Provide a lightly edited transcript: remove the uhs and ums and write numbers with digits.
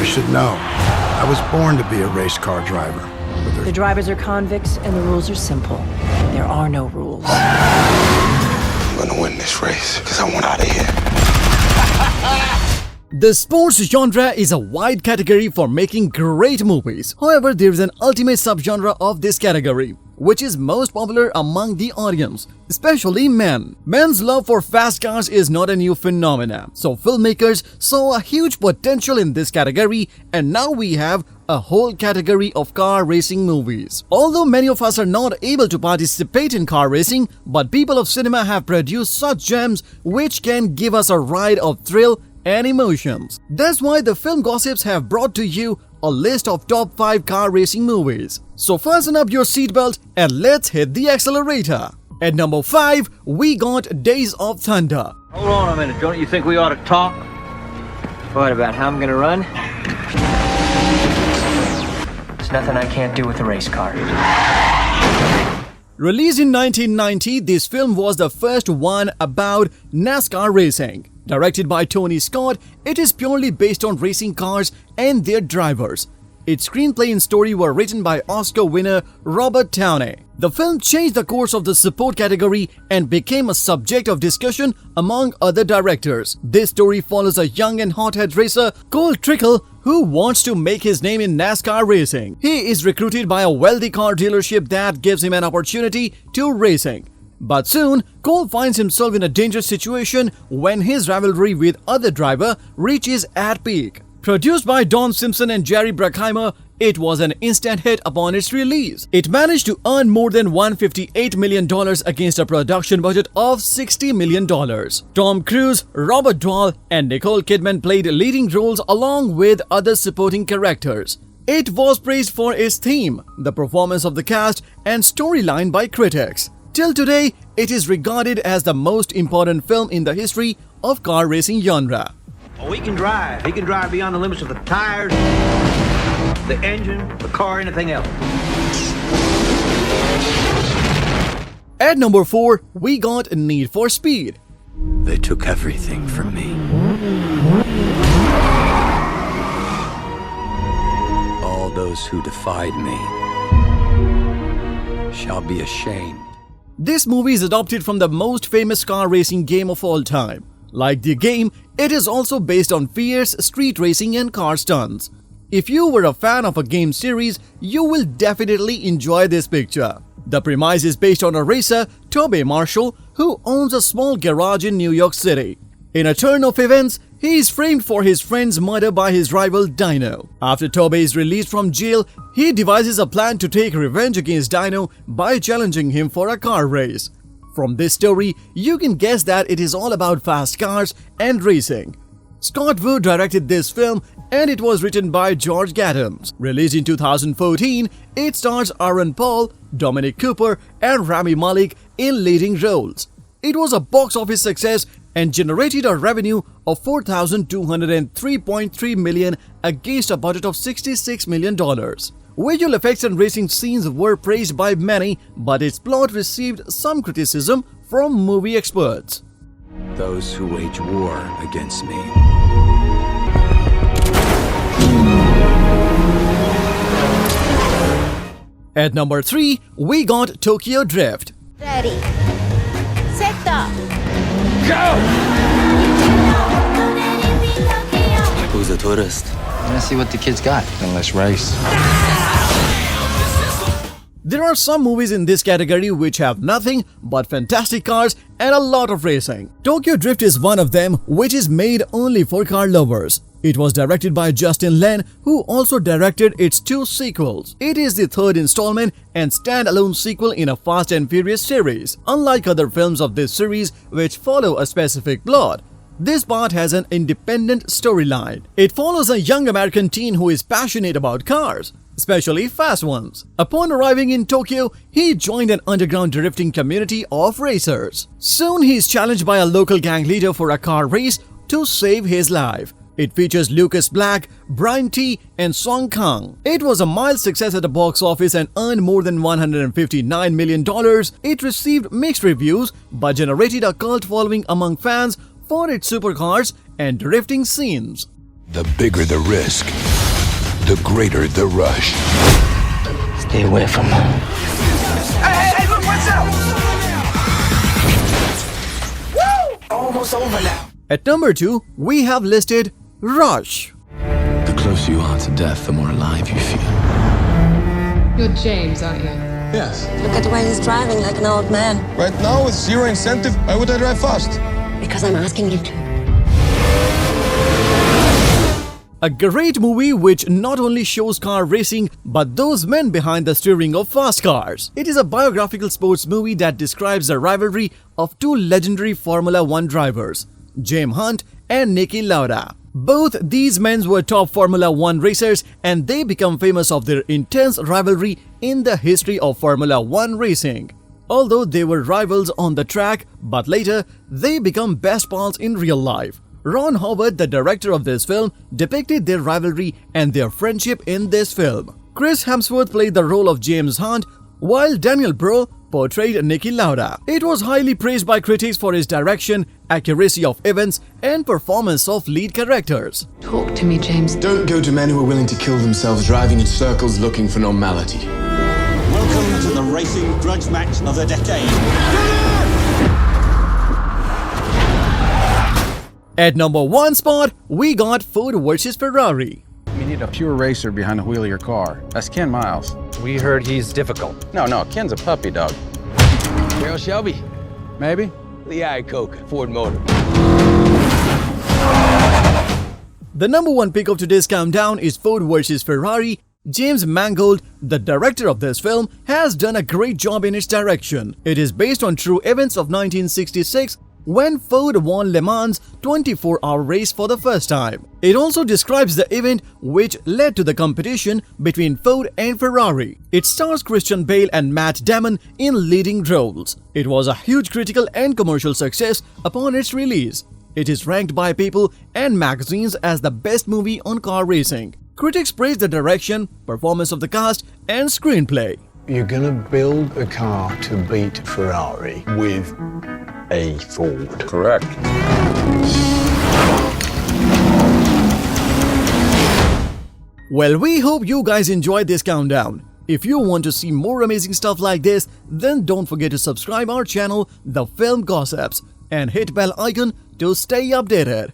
should know. I was born to be a race car driver. The drivers are convicts, and the rules are simple. There are no rules. I'm gonna win this race, because I want out of here. The sports genre is a wide category for making great movies. However, there is an ultimate subgenre of this category, which is most popular among the audience, especially men. Men's love for fast cars is not a new phenomenon, so filmmakers saw a huge potential in this category, and now we have a whole category of car racing movies. Although many of us are not able to participate in car racing, but people of cinema have produced such gems which can give us a ride of thrill and emotions. That's why the film gossips have brought to you a list of top 5 car racing movies. So fasten up your seatbelt and let's hit the accelerator. At number 5, we got Days of Thunder. Hold on a minute, don't you think we ought to talk? What about how I'm gonna run? There's nothing I can't do with a race car. Released in 1990, this film was the first one about NASCAR racing. Directed by Tony Scott, it is purely based on racing cars and their drivers. Its screenplay and story were written by Oscar winner Robert Downey. The film changed the course of the support category and became a subject of discussion among other directors. This story follows a young and hothead racer, Cole Trickle, who wants to make his name in NASCAR racing. He is recruited by a wealthy car dealership that gives him an opportunity to racing. But soon, Cole finds himself in a dangerous situation when his rivalry with other driver reaches at peak. Produced by Don Simpson and Jerry Bruckheimer, it was an instant hit upon its release. It managed to earn more than $158 million against a production budget of $60 million. Tom Cruise, Robert Duvall, and Nicole Kidman played leading roles along with other supporting characters. It was praised for its theme, the performance of the cast, and storyline by critics. Till today, it is regarded as the most important film in the history of car racing genre. Oh, he can drive. He can drive beyond the limits of the tires, the engine, the car, anything else. At number 4, we got Need for Speed. They took everything from me. All those who defied me shall be ashamed. This movie is adopted from the most famous car racing game of all time. Like the game, it is also based on fierce street racing and car stunts. If you were a fan of a game series, you will definitely enjoy this picture. The premise is based on a racer, Tobey Marshall, who owns a small garage in New York City. In a turn of events, he is framed for his friend's murder by his rival Dino. After Tobey is released from jail, he devises a plan to take revenge against Dino by challenging him for a car race. From this story, you can guess that it is all about fast cars and racing. Scott Wood directed this film and it was written by George Gaddams. Released in 2014, it stars Aaron Paul, Dominic Cooper, and Rami Malek in leading roles. It was a box office success and generated a revenue of $4,203.3 million against a budget of $66 million. Visual effects and racing scenes were praised by many, but its plot received some criticism from movie experts. Those who wage war against me. At number 3, we got Tokyo Drift. Ready. Set up. Who's a tourist? Let's see what the kids got. Then let's race. There are some movies in this category which have nothing but fantastic cars and a lot of racing. Tokyo Drift is one of them, which is made only for car lovers. It was directed by Justin Lin, who also directed its 2 sequels. It is the 3rd installment and standalone sequel in a Fast and Furious series. Unlike other films of this series which follow a specific plot, this part has an independent storyline. It follows a young American teen who is passionate about cars, especially fast ones. Upon arriving in Tokyo, he joined an underground drifting community of racers. Soon he is challenged by a local gang leader for a car race to save his life. It features Lucas Black, Brian T, and Song Kang. It was a mild success at the box office and earned more than $159 million. It received mixed reviews but generated a cult following among fans for its supercars and drifting scenes. The bigger the risk, the greater the rush. Stay away from him. Hey, look, what's up? Woo! Almost over now. At number 2, we have listed Rush. The closer you are to death, the more alive you feel. You're James, aren't you? Yes. Look at the way he's driving like an old man. Right now, with zero incentive, why would I drive fast? Because I'm asking you to. A great movie which not only shows car racing but those men behind the steering of fast cars. It is a biographical sports movie that describes the rivalry of two legendary Formula 1 drivers, James Hunt and Niki Lauda. Both these men were top Formula 1 racers and they become famous of their intense rivalry in the history of Formula 1 racing. Although they were rivals on the track, but later they become best pals in real life. Ron Howard, the director of this film, depicted their rivalry and their friendship in this film. Chris Hemsworth played the role of James Hunt, while Daniel Bro portrayed Niki Lauda. It was highly praised by critics for his direction, accuracy of events, and performance of lead characters. Talk to me, James. Don't go to men who are willing to kill themselves driving in circles looking for normality. Welcome to the racing grudge match of the decade. At number 1 spot, we got Ford vs Ferrari. You need a pure racer behind the wheel of your car. That's Ken Miles. We heard he's difficult. No, Ken's a puppy dog. Carroll Shelby, Maybe? Lee Iacocca, Ford Motor. The number 1 pick of today's countdown is Ford vs Ferrari. James Mangold, the director of this film, has done a great job in its direction. It is based on true events of 1966 when Ford won Le Mans' 24-hour race for the first time. It also describes the event which led to the competition between Ford and Ferrari. It stars Christian Bale and Matt Damon in leading roles. It was a huge critical and commercial success upon its release. It is ranked by people and magazines as the best movie on car racing. Critics praised the direction, performance of the cast, and screenplay. You're gonna build a car to beat Ferrari with a Ford. Correct. Well, we hope you guys enjoyed this countdown. If you want to see more amazing stuff like this, then don't forget to subscribe our channel, The Film Gossips, and hit bell icon to stay updated.